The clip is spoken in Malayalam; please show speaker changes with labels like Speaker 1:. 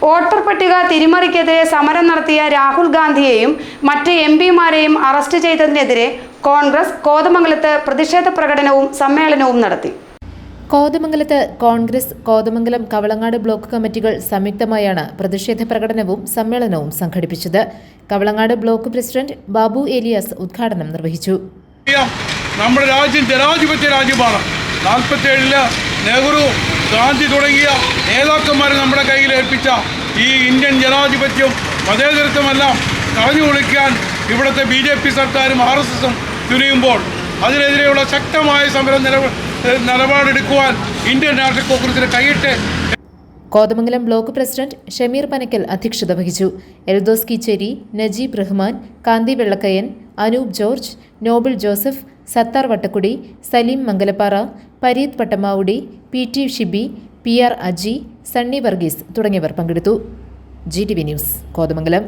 Speaker 1: വോട്ടർ പട്ടിക തിരിമറിക്കെതിരെ സമരം നടത്തിയ രാഹുൽ ഗാന്ധിയെയും മറ്റ് എംപിമാരെയും അറസ്റ്റ് ചെയ്തതിനെതിരെ കോൺഗ്രസ് കോതമംഗലത്ത് പ്രതിഷേധ പ്രകടനവും സമ്മേളനവും നടത്തി.
Speaker 2: കോതമംഗലത്ത് കോൺഗ്രസ് കോതമംഗലം കവളങ്ങാട് ബ്ലോക്ക് കമ്മിറ്റികൾ സംയുക്തമായാണ് പ്രതിഷേധ പ്രകടനവും സമ്മേളനവും സംഘടിപ്പിച്ചത്. കവളങ്ങാട് ബ്ലോക്ക് പ്രസിഡന്റ് ബാബു ഏലിയാസ് ഉദ്ഘാടനം നിർവഹിച്ചു.
Speaker 3: നമ്മുടെ രാജ്യം ജനാധിപത്യ രാജ്യമാണ്. 47-ല് നെഹ്റു, ഗാന്ധി തുടങ്ങിയ നേതാക്കന്മാരെ നമ്മുടെ കയ്യിൽ ഏൽപ്പിച്ച ഈ ഇന്ത്യൻ ജനാധിപത്യവും മതേതരത്വമെല്ലാം കളഞ്ഞു കുളിക്കാൻ ഇവിടുത്തെ BJP സർക്കാരും RSSും തുനിയുമ്പോൾ അതിനെതിരെയുള്ള ശക്തമായ സമരം നിലപാടെടുക്കുവാൻ ഇന്ത്യൻ നാഷണൽ കോൺഗ്രസിന് കൈയിട്ട്.
Speaker 2: കോതമംഗലം ബ്ലോക്ക് പ്രസിഡന്റ് ഷമീർ പനക്കൽ അധ്യക്ഷത വഹിച്ചു. Eldhose Keecheri, Najeeb Rahman, Kanthi Vellakkayan, Anoop George, Noble Joseph, Sathar Vattakkudi, Saleem Mangalappara, Pareeth Pattamavudi, PT Shibi, PR Aji, Sunny Varghese തുടങ്ങിയവർ പങ്കെടുത്തു. GTV news Kothamangalam.